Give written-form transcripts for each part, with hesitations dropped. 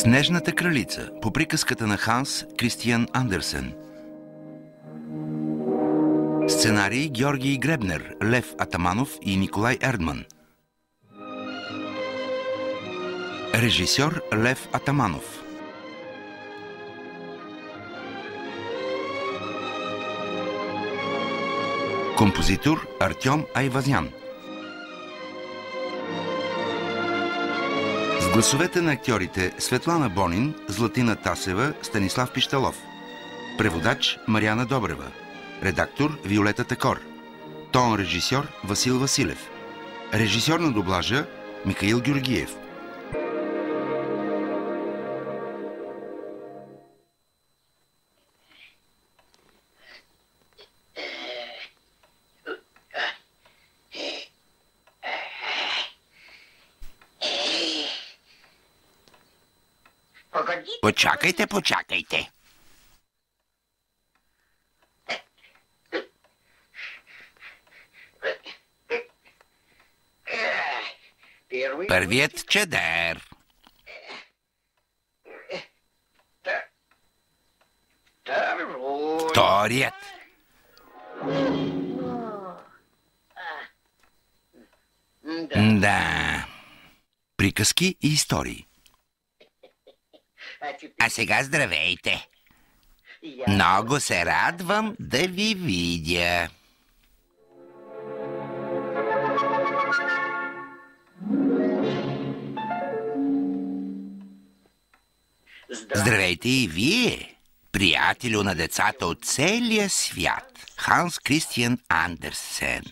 Снежната кралица по приказката на Ханс Кристиан Андерсен. Сценарий Георги Гребнер, Лев Атаманов и Николай Ердман. Режисьор Лев Атаманов. Композитор Артем Айвазян. С гласовете на актьорите Светлана Бонин, Златина Тасева, Станислав Пищалов. Преводач Мариана Добрева. Редактор Виолета Такор. Тон режисьор Васил Василев. Режисьор на дублажа Михаил Георгиев. Почакайте. Първият чадър. Вторият. Да. Приказки и истории. А сега здравейте. Много се радвам да ви видя. Здравейте и вие, приятелю на децата от целия свят. Ханс Кристиан Андерсен.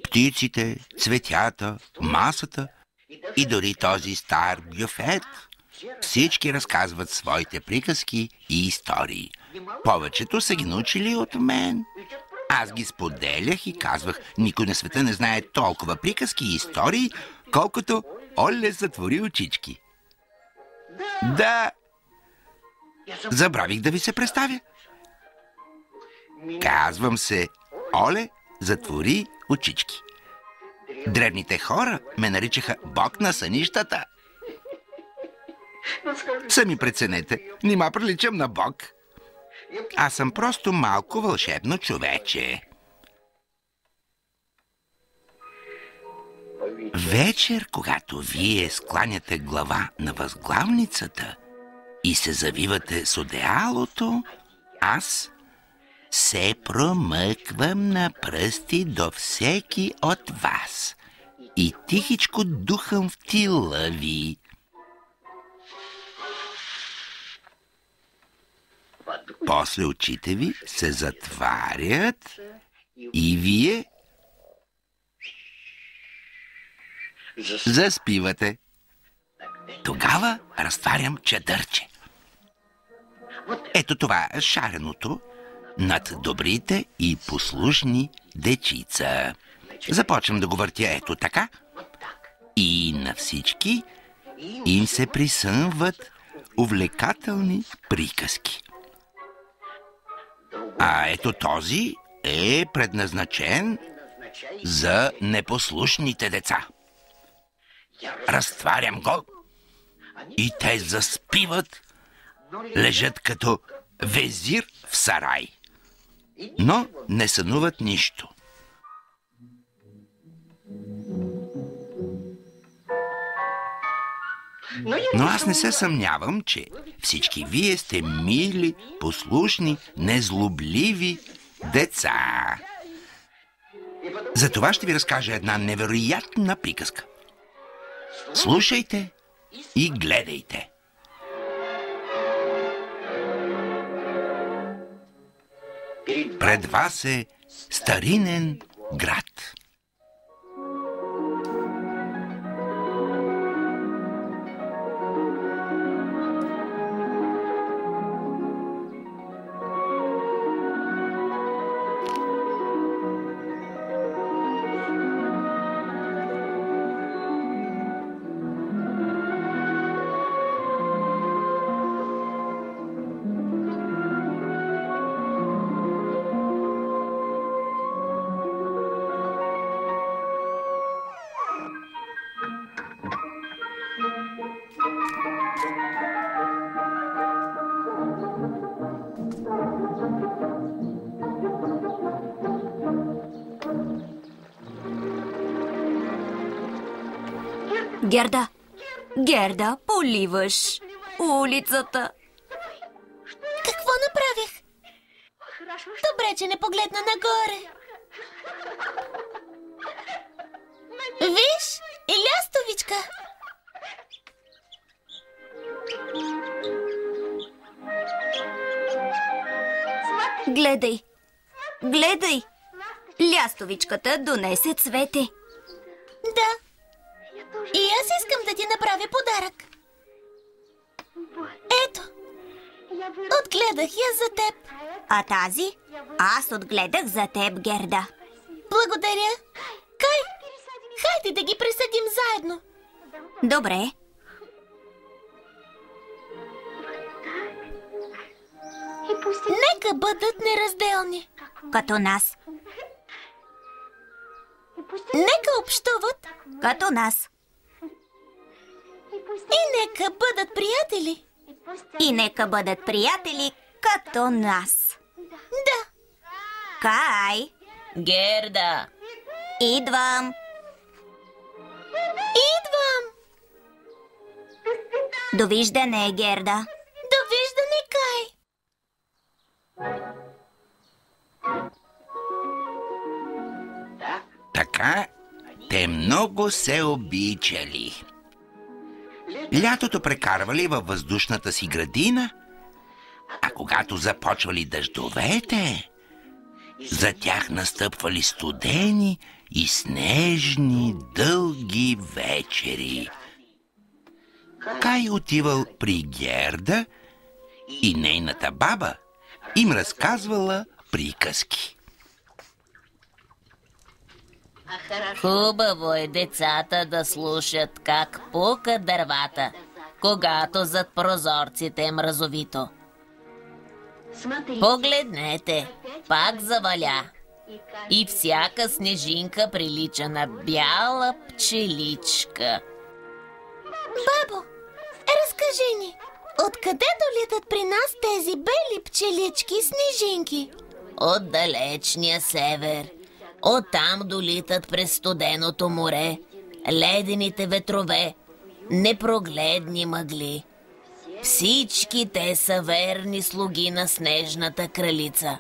Птиците, цветята, масата и дори този стар бюфет. Всички разказват своите приказки и истории. Повечето са ги научили от мен. Аз ги споделях и казвах, никой на света не знае толкова приказки и истории, колкото Оле затвори очички. Да, забравих да ви се представя. Казвам се Оле затвори очички. Древните хора ме наричаха Бог на сънищата. Сами преценете, нима приличам на Бог. Аз съм просто малко вълшебно човече. Вечер, когато вие скланяте глава на възглавницата и се завивате с одеялото, аз се промъквам на пръсти до всеки от вас и тихичко духам в тила ви. После очите ви се затварят и вие заспивате. Тогава разтварям чадърче. Ето това шареното над добрите и послушни дечица. Започвам да го въртя ето така. И на всички им се присънват увлекателни приказки. А ето този е предназначен за непослушните деца. Разтварям го и те заспиват, лежат като везир в сарай, но не сънуват нищо. Но аз не се съмнявам, че всички вие сте мили, послушни, незлобливи деца. Затова ще ви разкажа една невероятна приказка. Слушайте и гледайте. Пред вас е старинен град. Герда, Герда, поливаш улицата. Какво направих? Добре, че не погледна нагоре. Виж, и лястовичка. Гледай, гледай. Лястовичката донесе цвете. Да. И аз искам да ти направя подарък. Ето. Отгледах я за теб. А тази? Аз отгледах за теб, Герда. Благодаря. Кай, хайде да ги присъдим заедно. Добре. Нека бъдат неразделни. Като нас. Нека общуват. Като нас. И нека бъдат приятели. И нека бъдат приятели като нас. Да. Кай, Герда. идвам. Идвам. Довиждане, Герда. Довиждане, Кай. Така, те много се обичали. Лятото прекарвали във въздушната си градина, а когато започвали дъждовете, за тях настъпвали студени и снежни дълги вечери. Кай отивал при Герда и нейната баба им разказвала приказки. Хубаво е децата да слушат как пукат дървата, когато зад прозорците е мразовито. Погледнете, пак заваля. И всяка снежинка прилича на бяла пчеличка. Бабо, разкажи ни, откъде долитат при нас тези бели пчелички снежинки? От далечния север. Оттам долитат през студеното море, ледените ветрове, непрогледни мъгли. Всички те са верни слуги на снежната кралица.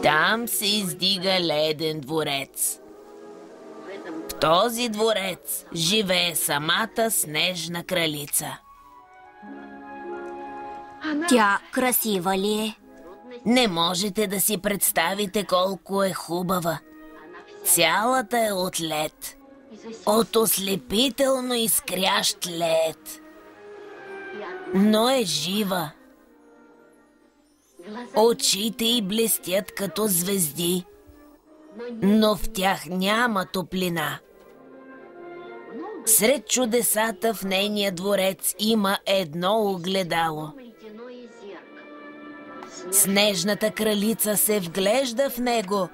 Там се издига леден дворец. В този дворец живее самата снежна кралица. Тя красива ли е? Не можете да си представите колко е хубава. Цялата е от лед. От ослепително изкрящ лед. Но е жива. Очите й блестят като звезди, но в тях няма топлина. Сред чудесата в нейния дворец има едно огледало. Снежната кралица се вглежда в него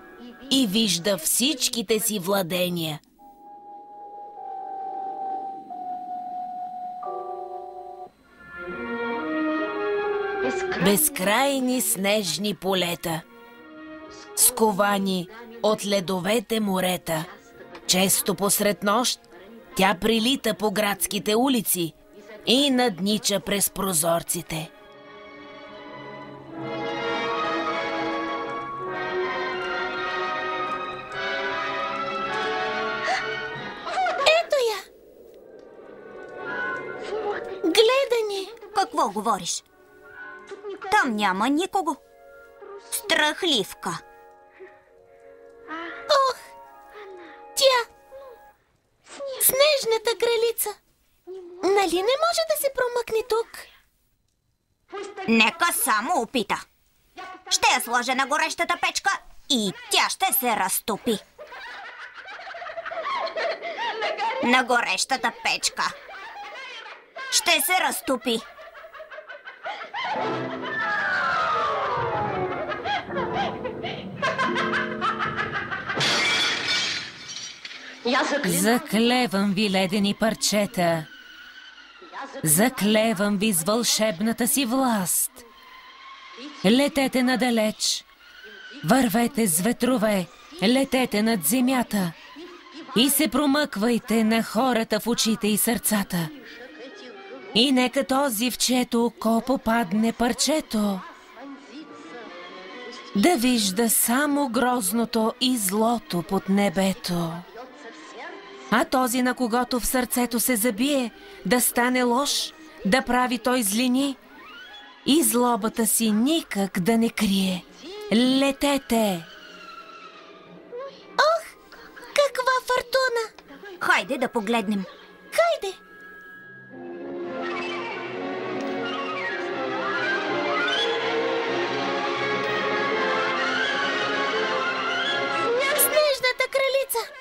и вижда всичките си владения. Безкрайни снежни полета, сковани от ледовете морета. Често посред нощ тя прилита по градските улици и наднича през прозорците. Ето я! Гледа ни! Какво говориш? Там няма никого. Страхливка. Ох! Тя! Снежната кралица! Нали не може да се промъкне тук? Нека само опита. Ще я сложа на горещата печка и тя ще се разтопи. На горещата печка. Ще се разтопи. Заклевам ви, ледени парчета. Заклевам ви с вълшебната си власт. Летете надалеч, вървете с ветрове, летете над земята и се промъквайте на хората в очите и сърцата. И нека този, в чието око попадне парчето, да вижда само грозното и злото под небето. А този, на когото в сърцето се забие, да стане лош, да прави той злини и злобата си никак да не крие. Летете! Ох, каква фортуна! Хайде да погледнем. Хайде! Снежната кралица!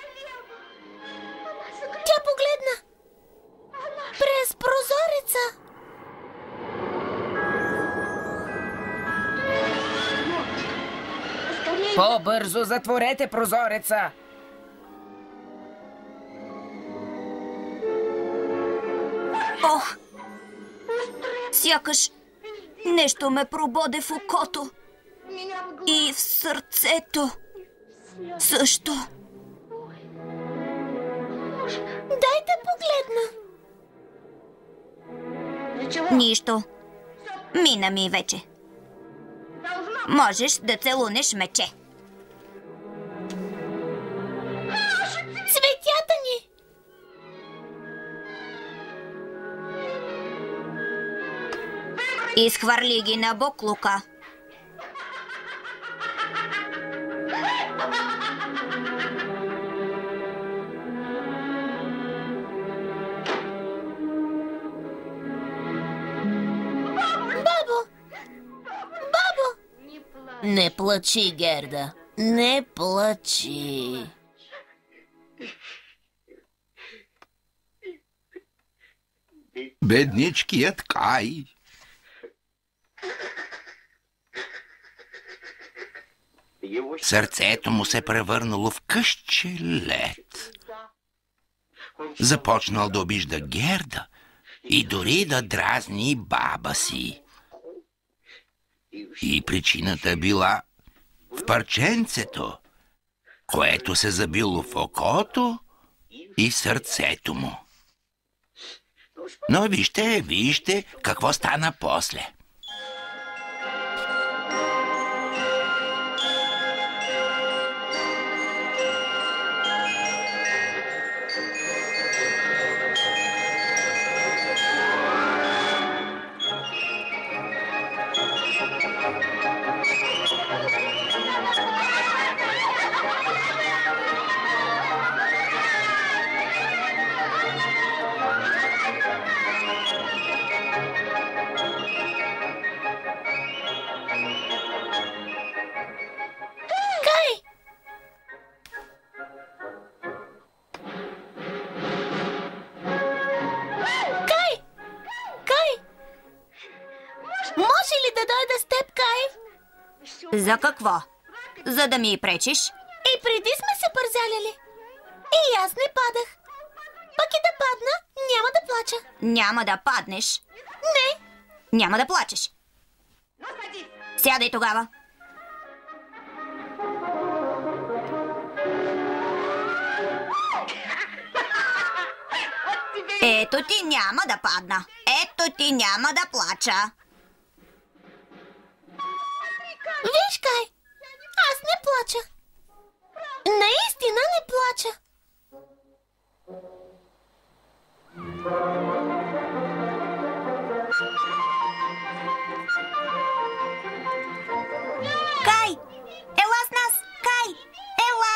Тя погледна през прозореца. По-бързо затворете прозореца! Ох! Сякаш нещо ме прободе в окото. И в сърцето също. Дай да погледна. Нищо. Мина ми вече. Можеш да целунеш мече. Цветята ни! Изхвърли ги на буклука. Бабо! Бабо! Не плачи, Герда. Не плачи. Бедничкият Кай. Сърцето му се превърнало в късче лед. Започнал да обижда Герда и дори да дразни баба си. И причината била в парченцето, което се забило в окото и в сърцето му. Но вижте какво стана после. Може ли да дойда с теб, Кай? За какво? За да ми пречиш? И преди сме се пързаляли. И аз не падах. Пък и да падна, няма да плача. Няма да паднеш. Не. Няма да плачеш. Сядай тогава. Ето ти няма да падна. Ето ти няма да плача. Виж, Кай, аз не плача. Наистина не плача. Кай! Ела с нас! Кай! Ела!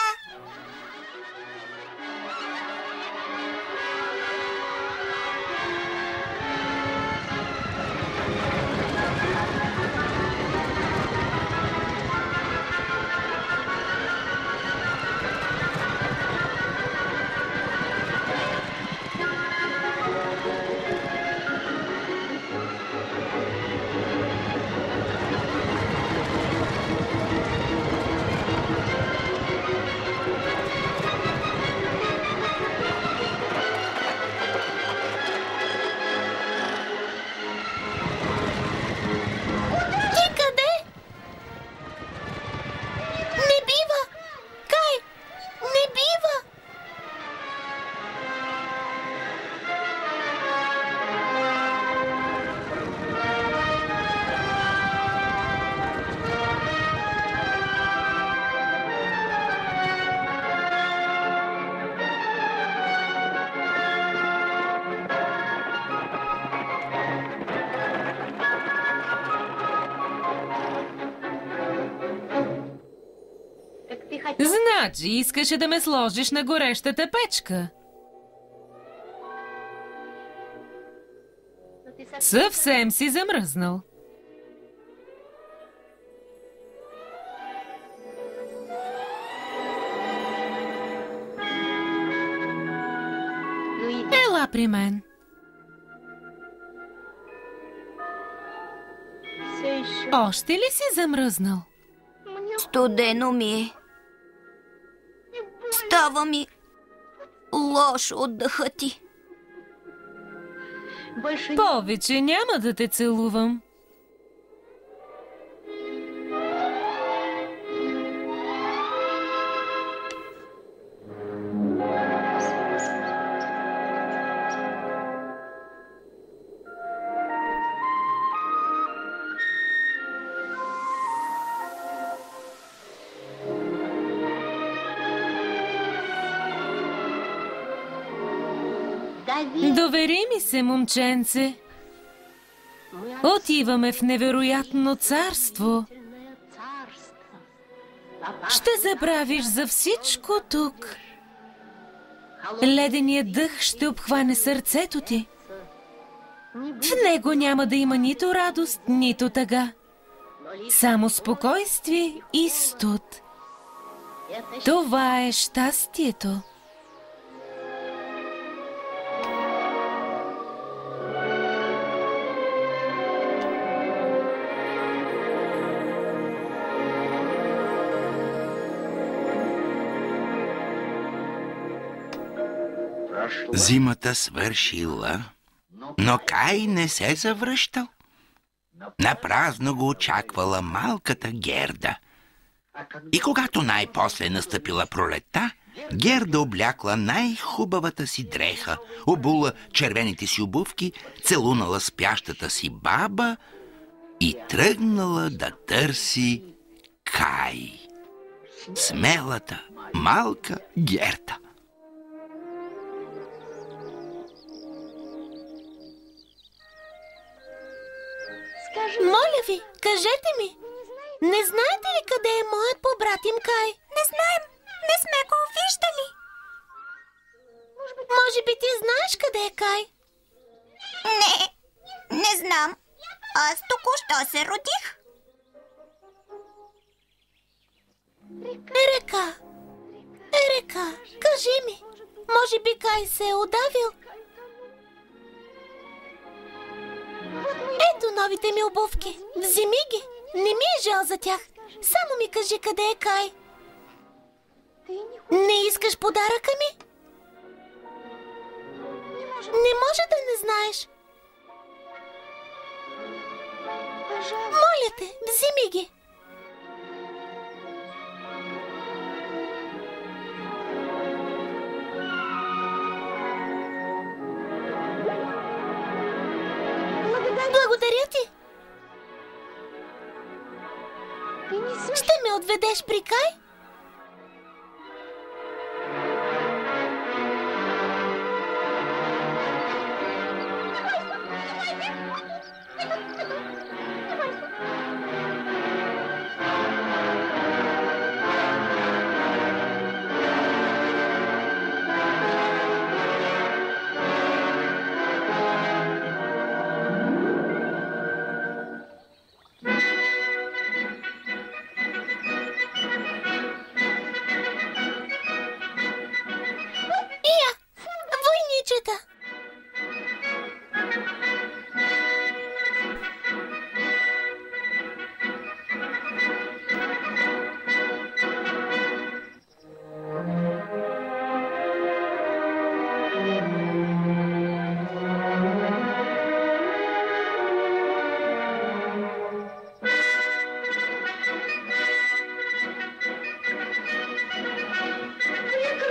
Значи искаше да ме сложиш на горещата печка. Съвсем си замръзнал. Ела при мен. Още ли си замръзнал? Студено ми е. Става ми лошо от дъха ти. Повече няма да те целувам. Довери ми се, момченце. Отиваме в невероятно царство. Ще забравиш за всичко тук. Леденият дъх ще обхване сърцето ти. В него няма да има нито радост, нито тъга. Само спокойствие и студ. Това е щастието. Зимата свършила, но Кай не се завръщал. Напразно го очаквала малката Герда. И когато най-после настъпила пролетта, Герда облякла най-хубавата си дреха, обула червените си обувки, целунала спящата си баба и тръгнала да търси Кай. Смелата малка Герда. Моля ви, кажете ми, не знаете ли къде е моят побратим Кай? Не знаем. Не сме го виждали. Може би ти знаеш къде е Кай? Не знам. Аз току-що се родих. Река, кажи ми, може би Кай се е удавил? Ето новите ми обувки. Вземи ги. Не ми е жал за тях. Само ми кажи къде е Кай. Не искаш подаръка ми? Не може да не знаеш. Моля те, вземи ги. Благодаря ти. Ще ме отведеш при Кай?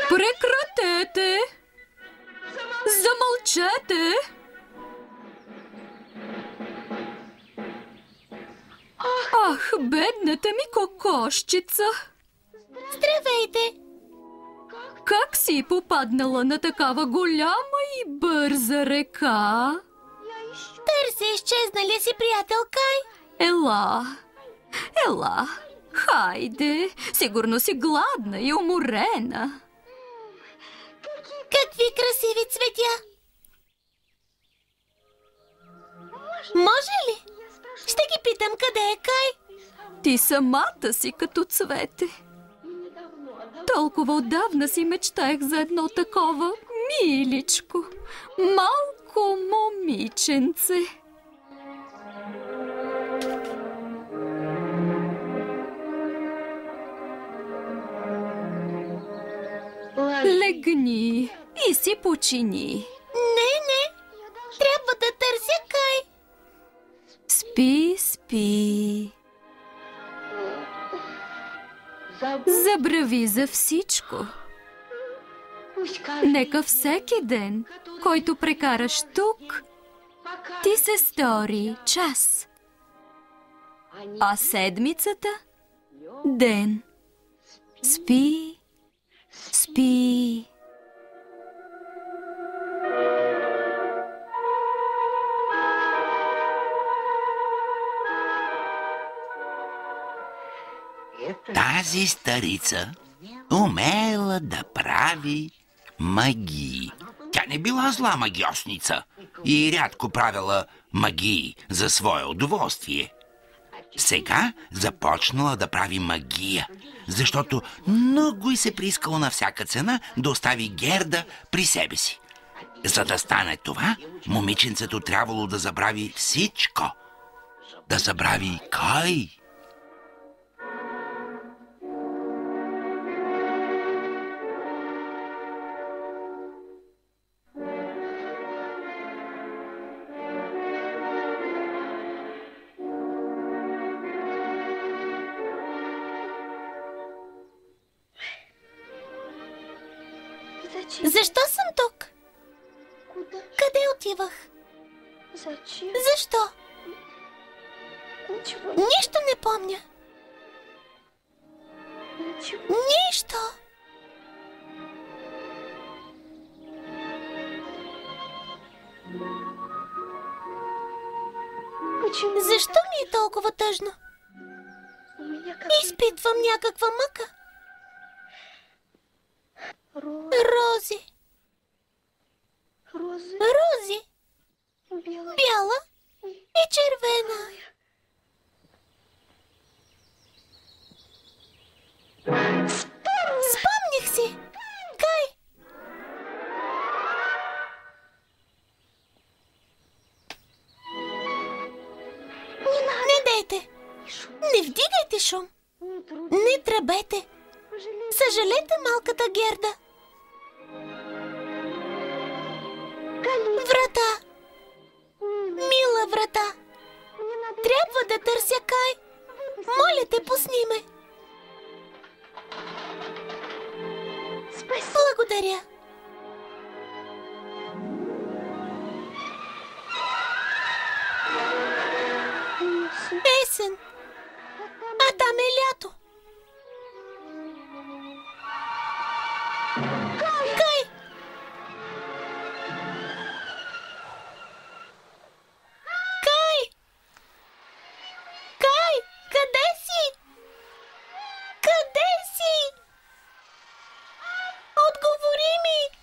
Прекратете! Замълчете! Ах, бедната ми кокошчица! Здравейте! Как си попаднала на такава голяма и бърза река? Търся изчезналия си приятел Кай. Ела, Хайде, сигурно си гладна и уморена. Какви красиви цветя! Може ли? Ще ги питам къде е Кай. Ти самата си като цвете. Толкова отдавна си мечтаех за едно такова миличко, малко момиченце. Легни и си почини. Не. Трябва да търся Кай. Спи, спи. Забрави за всичко. Нека всеки ден, който прекараш тук, ти се стори час. А седмицата – ден. Спи, спи. Тази старица умела да прави магии. Тя не била зла магиосница и рядко правила магии за свое удоволствие. Сега започнала да прави магия, защото много й се приискало на всяка цена да остави Герда при себе си. За да стане това, момиченцето трябвало да забрави всичко. Да забрави Кай. Защо съм тук? Къде отивах? Защо? Нищо не помня. Нищо. Защо ми е толкова тъжно? Изпитвам някаква мъка. Рози. Рози. Бяла и червена. Спомних си. Кай. Не дейте. Не вдигайте шум. Не тръбете. Съжалете малката Герда. Врата. Мила врата. Трябва да търся Кай. Моля те, пусни ме. Благодаря. Есен. А там е лято. Кай! Кай! Кай! Къде си? Къде си? Отговори ми!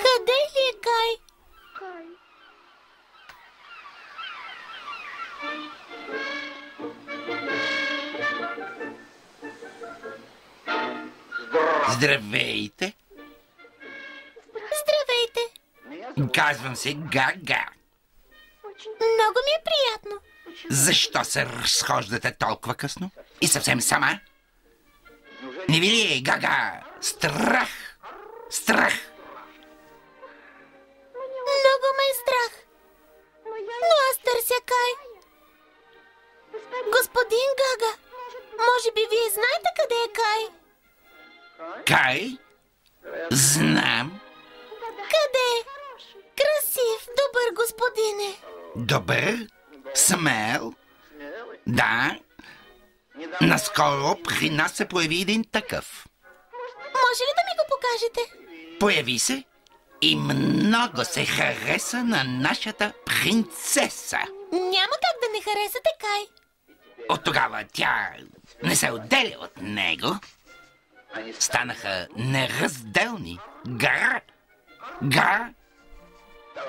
Къде ли е Кай? Здравейте! Здравейте! Казвам се Гага. Много ми е приятно. Защо се разхождате толкова късно? И съвсем сама? Не ви ли е, Гага, страх? Страх! Много ме е страх. Но аз търся Кай. Господин Гага, може би вие знаете къде е Кай? Кай? Знам. Къде? Красив, добър Добър, господине. Добър? Смел? Да. Наскоро при нас се появи един такъв. Може ли да ми го покажете? Появи се и много се хареса на нашата принцеса. Няма как да не харесате Кай. От тогава тя не се отделя от него. Станаха неразделни. Гара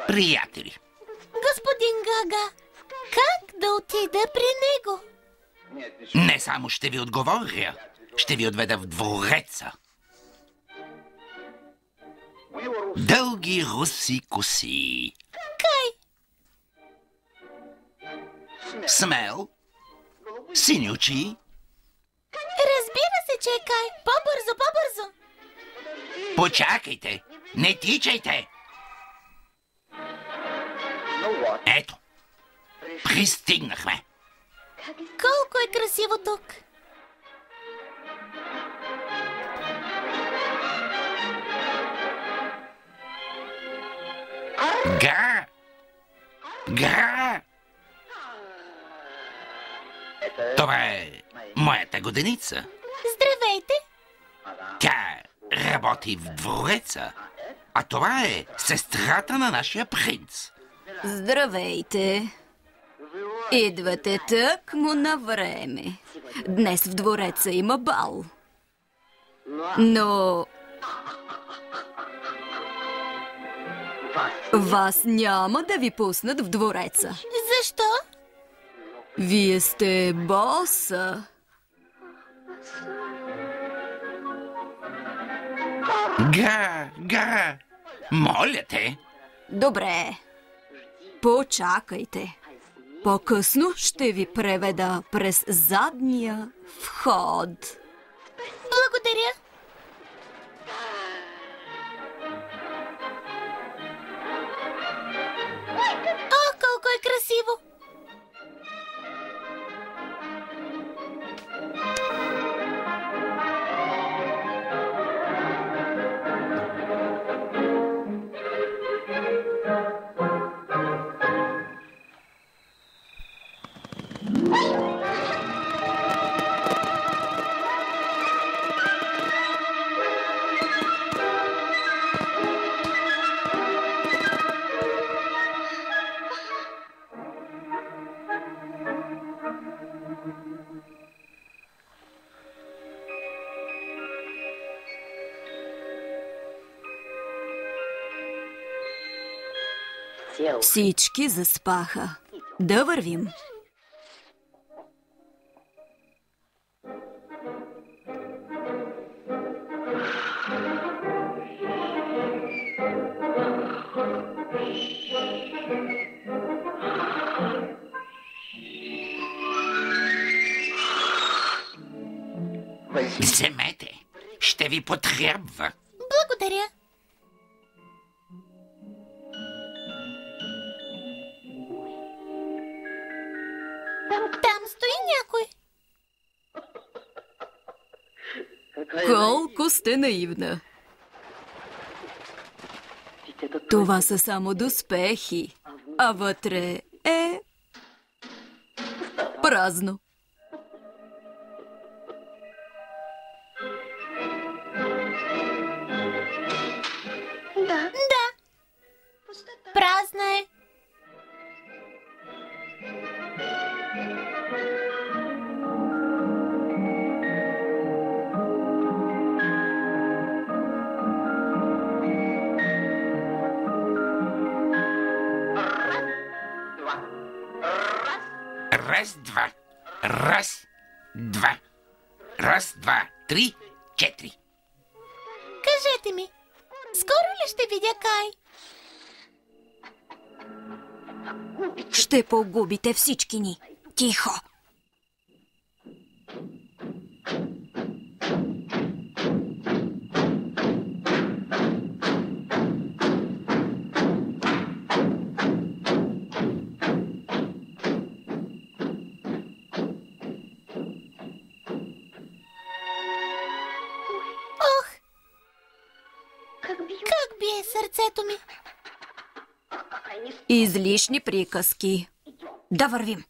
приятели. Господин Гага, как да отида при него? Не само ще ви отговоря, ще ви отведа в двореца. Дълги руси коси. Кай. Смел. Сини очи. Разбира се, че е Кай. По-бързо, по-бързо. Почакайте. Не тичайте. Ето. Пристигнахме. Колко е красиво тук. Гра. Това е моята годеница. Здравейте. Тя работи в двореца. А това е сестрата на нашия принц. Здравейте! Идвате тъкмо на време. Днес в двореца има бал. Но вас няма да ви пуснат в двореца. Защо? Вие сте боса. Гра. Моля те. Добре. Почакайте. По-късно ще ви преведа през задния вход. Благодаря. О, колко е красиво! Всички заспаха. Да вървим. Вземете. Ще ви потребва. Благодаря. Там стои някой. Колко сте наивна. Това са само доспехи, а вътре е празно. Да. Празна е. Раз, два. Раз, два. Раз, два, три, четири. Кажете ми, скоро ли ще видя Кай? Ще погубите всички ни. Тихо! Как бие сърцето ми? Излишни приказки. Да вървим.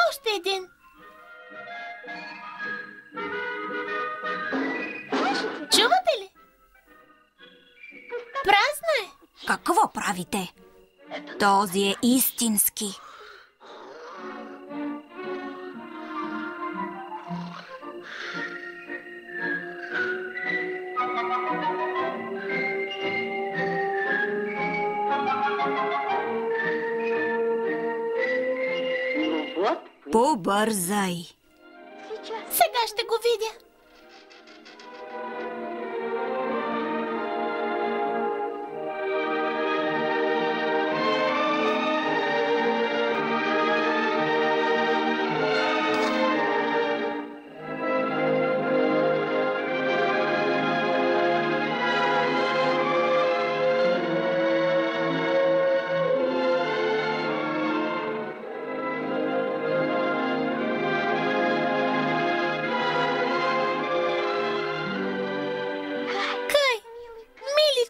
Още един. Чувате ли? Празно е. Какво правите? Този е истински. Побързай. Сега ще го видя.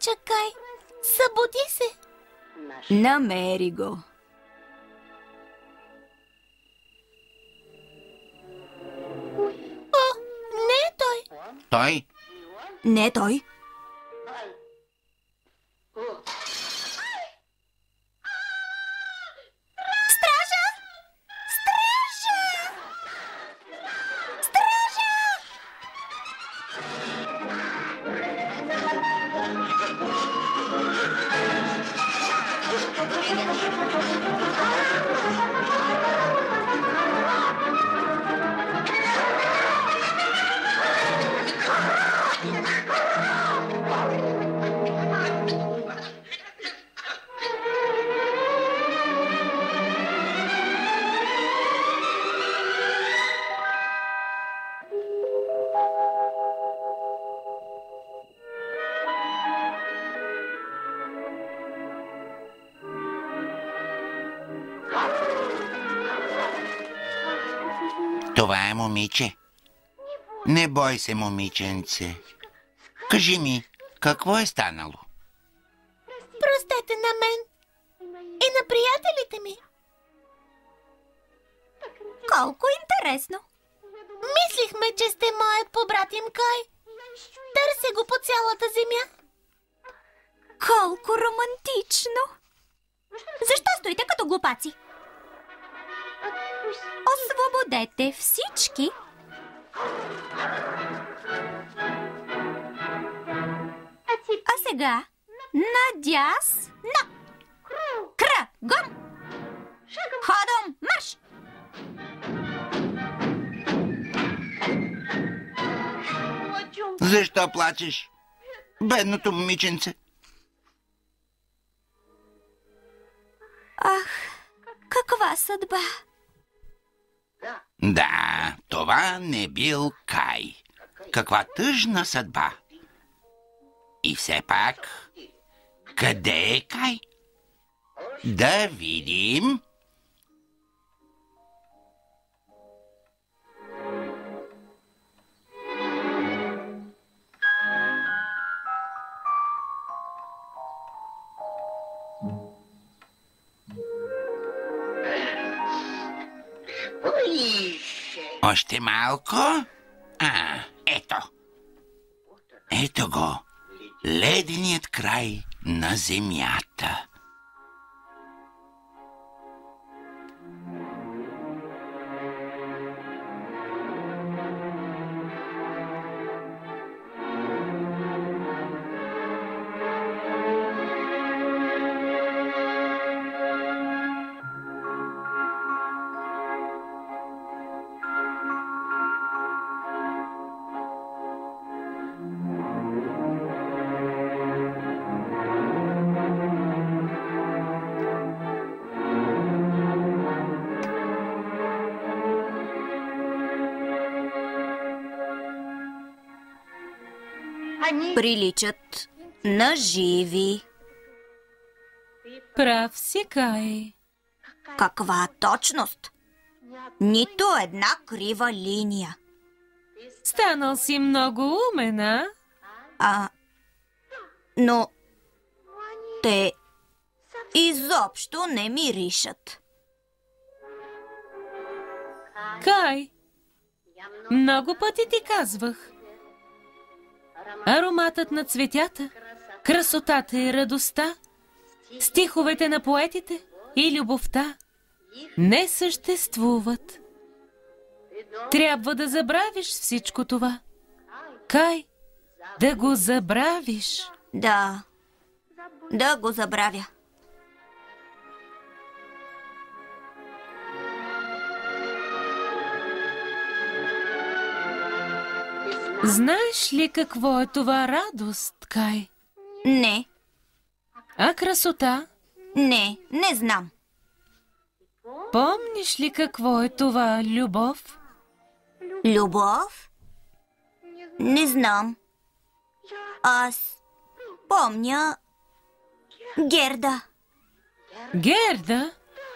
Чакай, събуди се. Намери го. О, не е той. Той? Не той. Стража! Стража! Стража! Това е момиче. Не бой се, момиченце. Кажи ми, какво е станало? Простете на мен и на приятелите ми. Колко интересно. Мислихме, че сте моят побратим Кай. Търся го по цялата земя. Колко романтично. Защо стоите като глупаци? Освободете всички. А сега надясно. Кръгом. Ходом марш. Защо плачеш? Бедното момиченце. Ах, каква съдба. Да, това не бил Кай. Каква тъжна съдба. И все пак, къде е Кай? Да видим. Още малко. Ето. Ето го. Леденият край на земята. Приличат на живи. Прав си, Кай. Каква точност! Нито една крива линия. Станал си много умен, а? Но те изобщо не миришат. Кай, много пъти ти казвах. Ароматът на цветята, красотата и радостта, стиховете на поетите и любовта не съществуват. Трябва да забравиш всичко това. Кай, да го забравиш. Да го забравя. Знаеш ли какво е това радост, Кай? Не. А красота? Не знам. Помниш ли какво е това любов? Любов? Не знам. Аз помня Герда. Герда?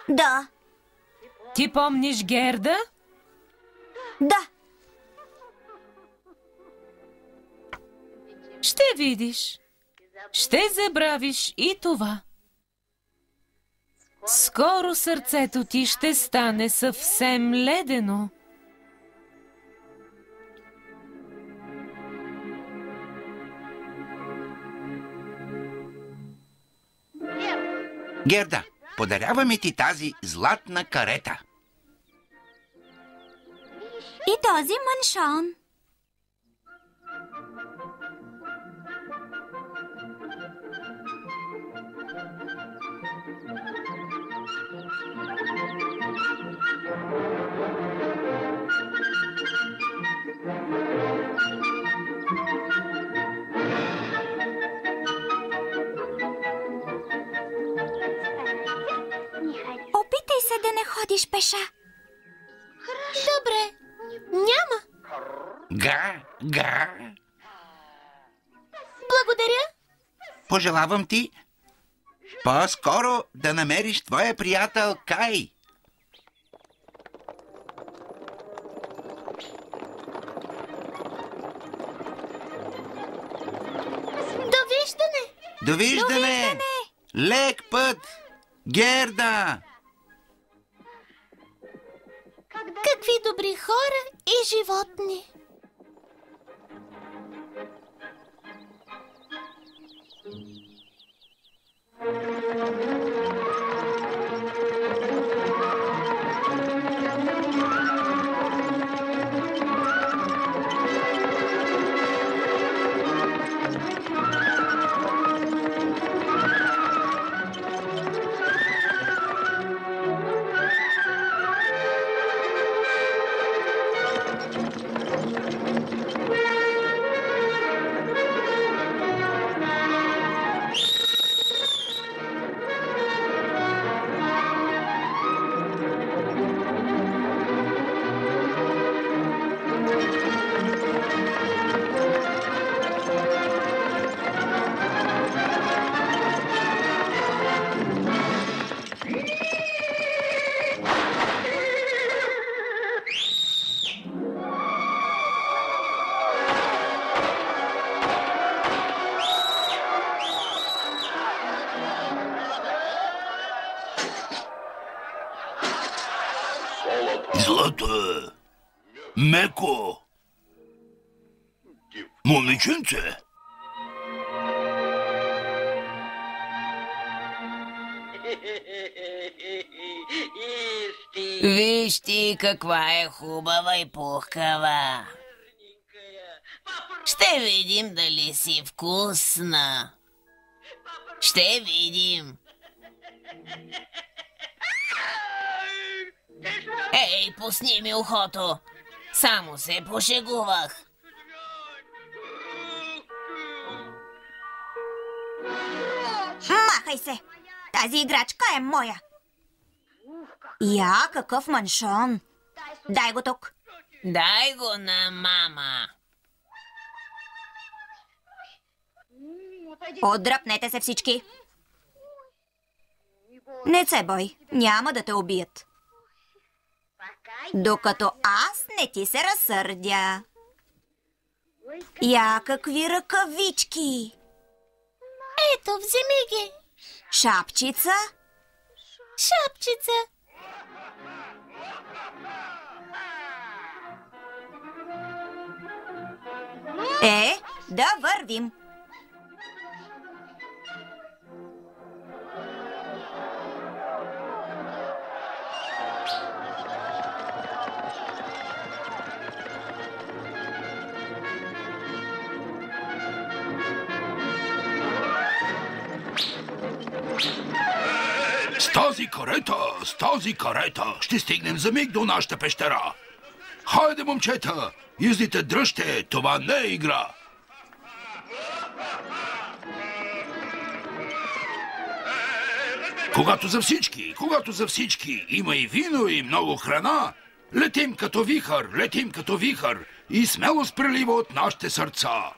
Да. Ти помниш Герда? Да. Ще видиш. Ще забравиш и това. Скоро сърцето ти ще стане съвсем ледено. Герда, подаряваме ти тази златна карета. И този маншон. Опитай се да не ходиш пеша. Добре, няма. Га. Благодаря. Пожелавам ти по-скоро да намериш твоя приятел Кай. Довиждане! Лек път! Герда! Какви добри хора и животни. Злато е. Меко. Момиченце. Виж ти каква е хубава и пухкава. Ще видим дали си вкусна. Ще видим. Ей, пусни ми ухото. Само се пошегувах. Махай се! Тази играчка е моя. Какъв маншон. Дай го тук. Дай го на мама. Отдръпнете се всички. Не се бой, няма да те убият. Докато аз не ти се разсърдя. Я какви ръкавички! Ето, вземи ги. Шапчица? Шапчица. Да вървим. С тази карета ще стигнем за миг до нашата пещера. Хайде, момчета, юздите дръжте, това не е игра. Когато за всички има и вино и много храна, летим като вихър и смелост прелива от нашите сърца.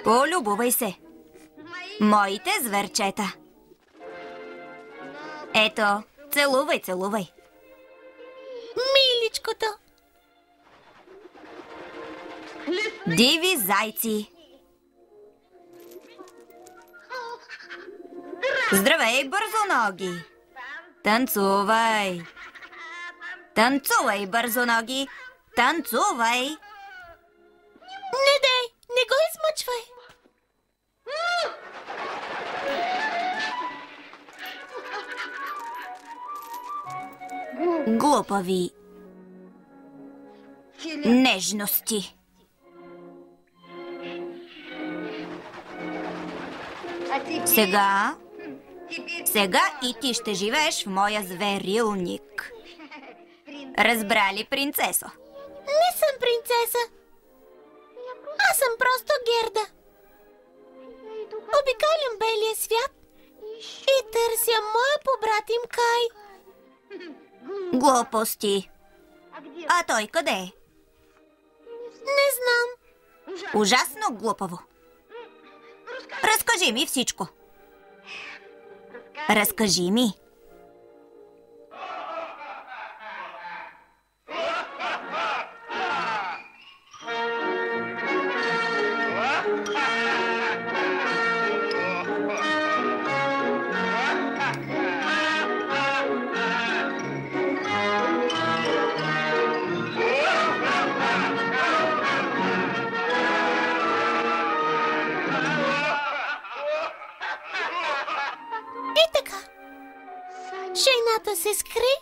Полюбувай се. Моите зверчета. Ето, целувай. Миличкото. Диви зайци. Здравей, бързоноги. Танцувай. Танцувай, бързоноги. Танцувай. Не дай, не го измъчвай. Глупави нежности. Сега и ти ще живееш в моя зверилник. Разбра ли, принцесо? Не съм принцеса. Аз съм просто Герда. Обикалям белия свят и търся моя побратим Кай. Глупости. А той къде е? Не знам. Ужасно глупаво. Разкажи ми всичко. Разкажи ми. Жената се скри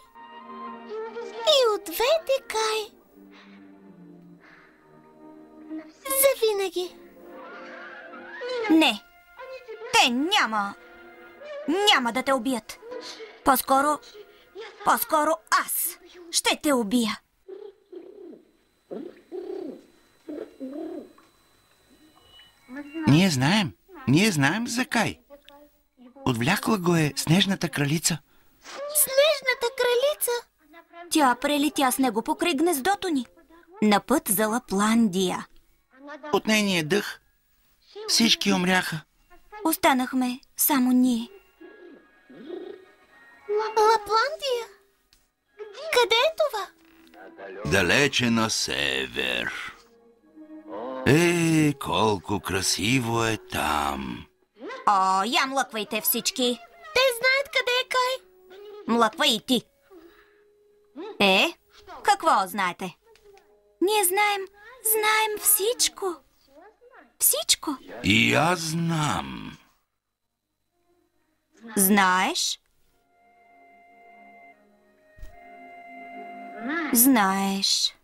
и отведе Кай. Завинаги. Не, те няма да те убият. По-скоро аз ще те убия. Ние знаем за Кай. Отвлякла го е снежната кралица. Снежната кралица? Тя прелетя с него покрай гнездото ни. На път за Лапландия. От нейния дъх всички умряха. Останахме само ние. Лапландия? Къде е това? Далече на север. Колко красиво е там. О, я млъквайте всички. Те знаят къде е Кай. Млъквай и ти. Какво знаете? Ние знаем всичко. Всичко. И аз знам. Знаеш? Знаеш.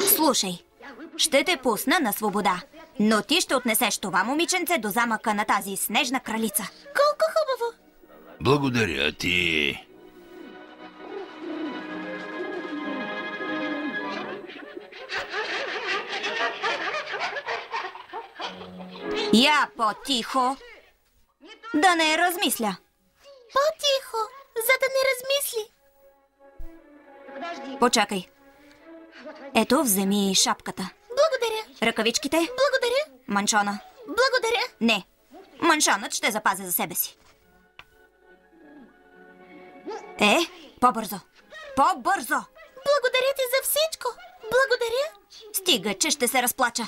Слушай, ще те пусна на свобода, но ти ще отнесеш това момиченце до замъка на тази снежна кралица. Колко хубаво! Благодаря ти. Я по-тихо. Да не размисля. По-тихо, за да не размисли. Почакай. Ето, вземи шапката. Благодаря. Ръкавичките. Благодаря. Маншона. Благодаря. Не. Маншонът ще запазя за себе си. По-бързо. По-бързо. Благодаря ти за всичко. Благодаря. Стига, че ще се разплача.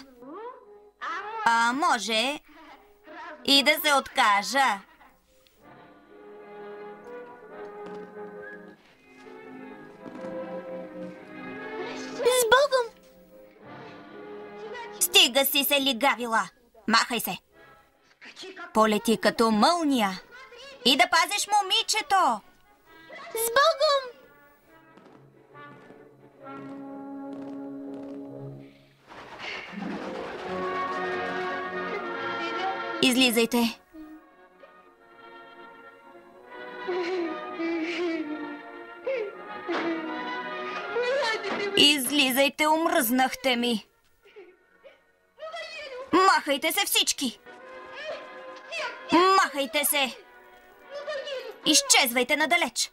А може и да се откажа. С Богом! Стига си се лигавила. Махай се. Полети като мълния. И да пазиш момичето. С Богом! Излизайте. Излизайте, омръзнахте ми. Махайте се всички. Махайте се. Изчезвайте надалеч.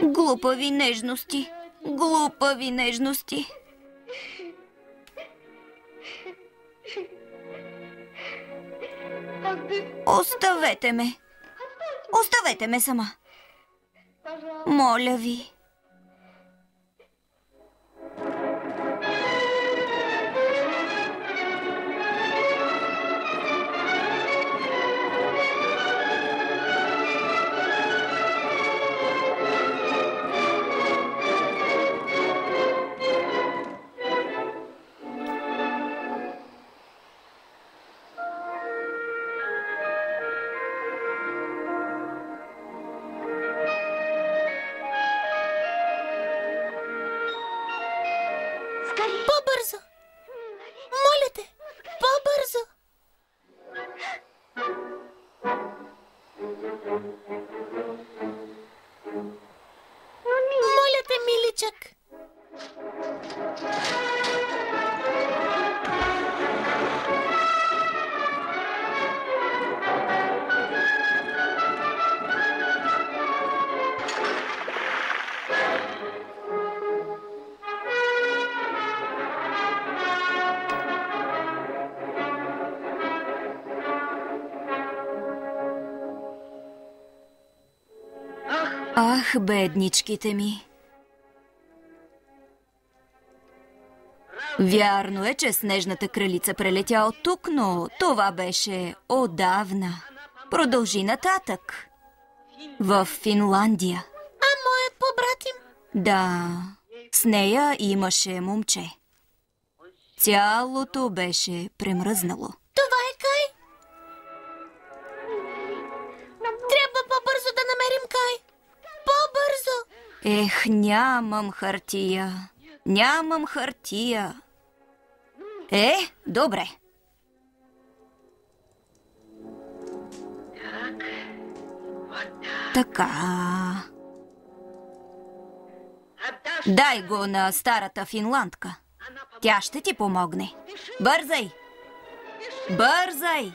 Глупави нежности. Глупави нежности. Оставете ме. Оставете ме сама. Моля ви. По-бързо! Моля те! По-бързо! Моля те, миличък! Ах, бедничките ми. Вярно е, че снежната кралица прелетя от тук, но това беше отдавна. Продължи нататък. В Финландия. А моят побратим? Да, с нея имаше момче. Цялото беше премръзнало. Това е Кай. Трябва по-бързо да намерим Кай. По-бързо! Ех, нямам хартия. Нямам хартия. Добре. Така. Дай го на старата финландка. Тя ще ти помогне. Бързай! Бързай!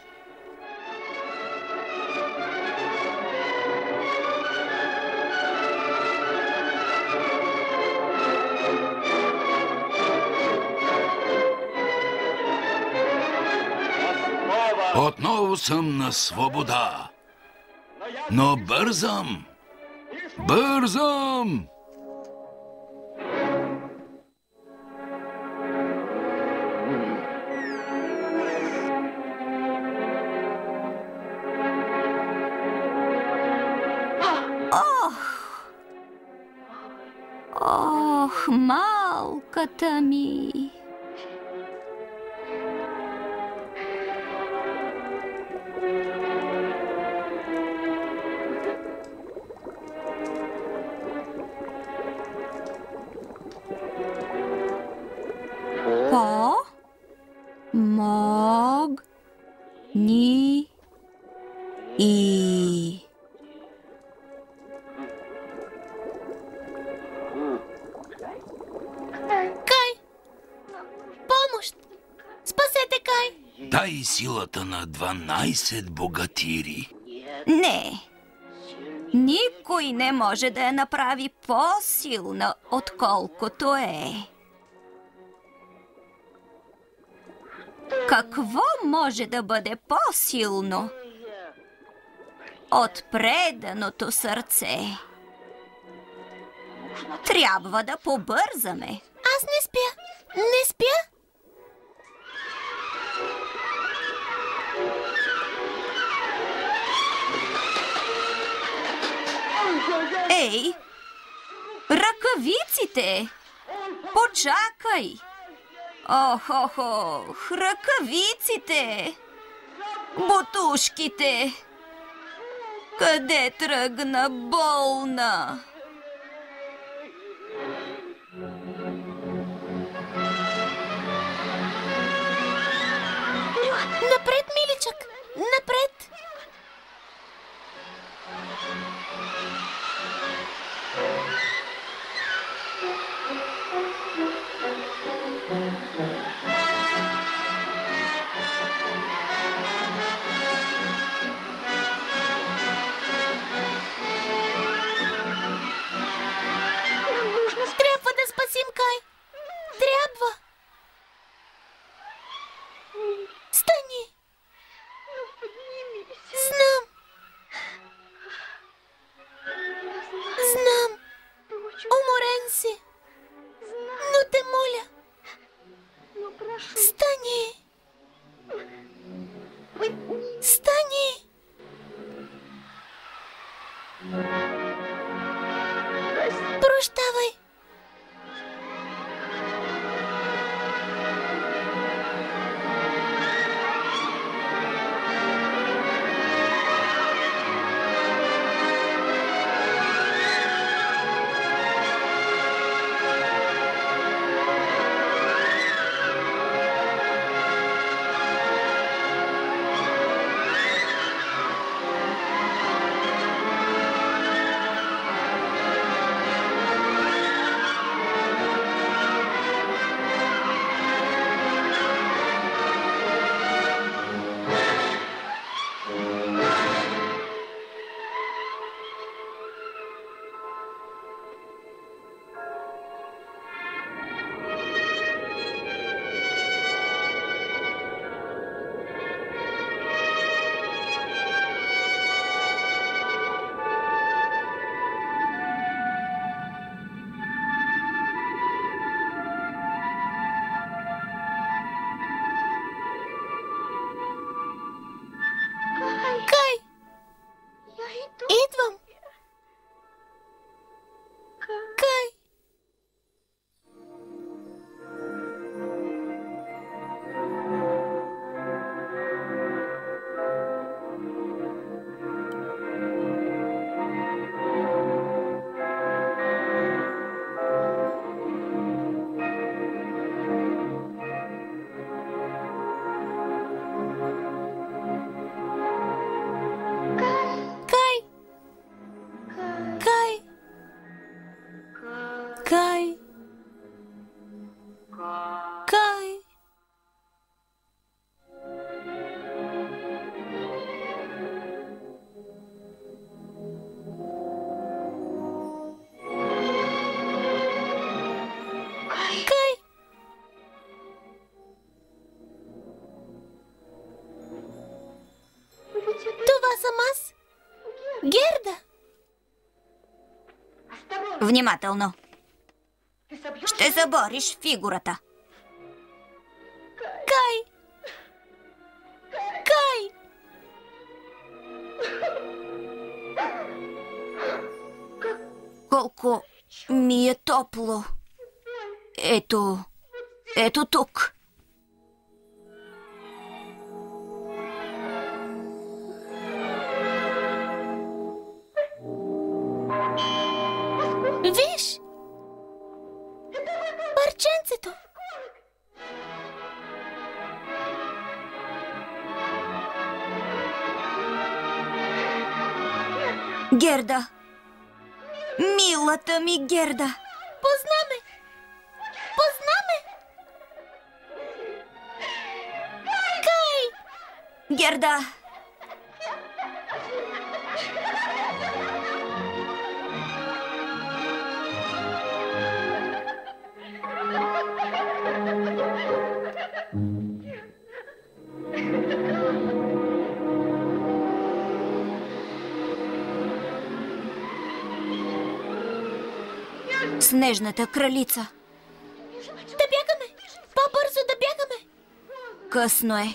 Отново съм на свобода. Но бързам! Бързам! болката ми. И... Кай! Помощ! Спасете Кай! Дай силата на 12 богатири. Не. Никой не може да я направи по-силна, отколкото е. Какво може да бъде по-силно от преданото сърце? Трябва да побързаме. Аз не спя. Не спя. Ей, ръкавиците! Почакай! Ох, ръкавиците! Бутушките! Къде тръгна болна? Напред, миличък! Напред! Трябва да спасим Кай! Трябва! Стани! Знам! Знам! Уморен си! Но те моля! Стани! Стани! Прощавай! Герда! Внимателно! Ще забориш фигурата. Кай! Кай! Колко ми е топло. Ето тук. Виж! Парченцето! Герда! Милата ми Герда! Познаме! Кай! Герда! Снежната кралица. Да бягаме! По-бързо да бягаме! Късно е.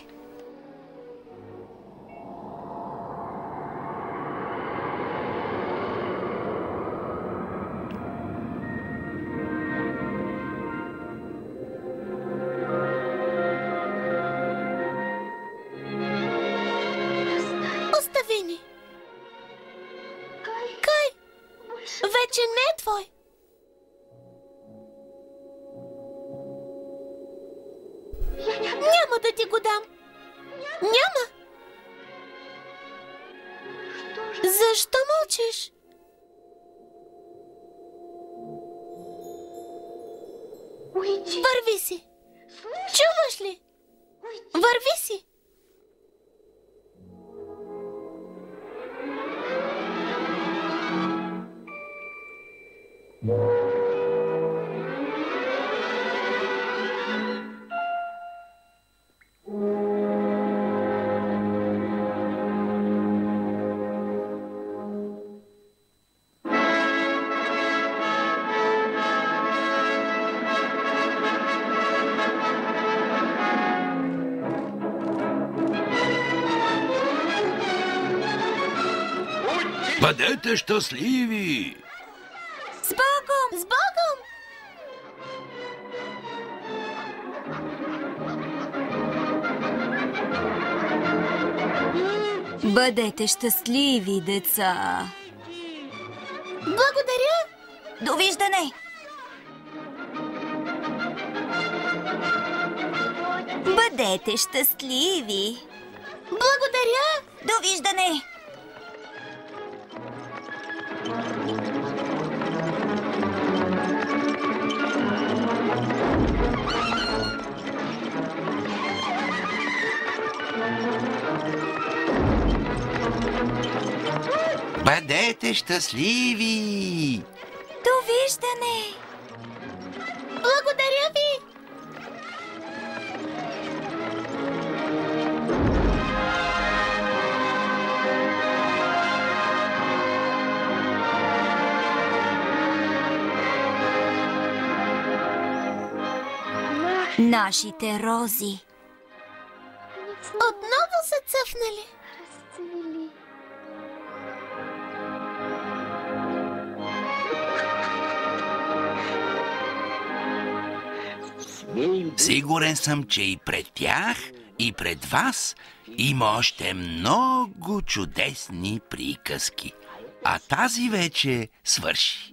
Остави ни! Кай! Вече не е твой! Няма да ти го дам! Няма! Защо мълчиш? Върви си! Чуваш ли? Върви си! Бъдете щастливи! С Богом! С Богом! Бъдете щастливи, деца! Благодаря! Довиждане! Бъдете щастливи! Благодаря! Довиждане! Бъдете щастливи! Довиждане! Благодаря ви! Нашите рози. Отново са цъфнали. Сигурен съм, че и пред тях, и пред вас има още много чудесни приказки. А тази вече свърши.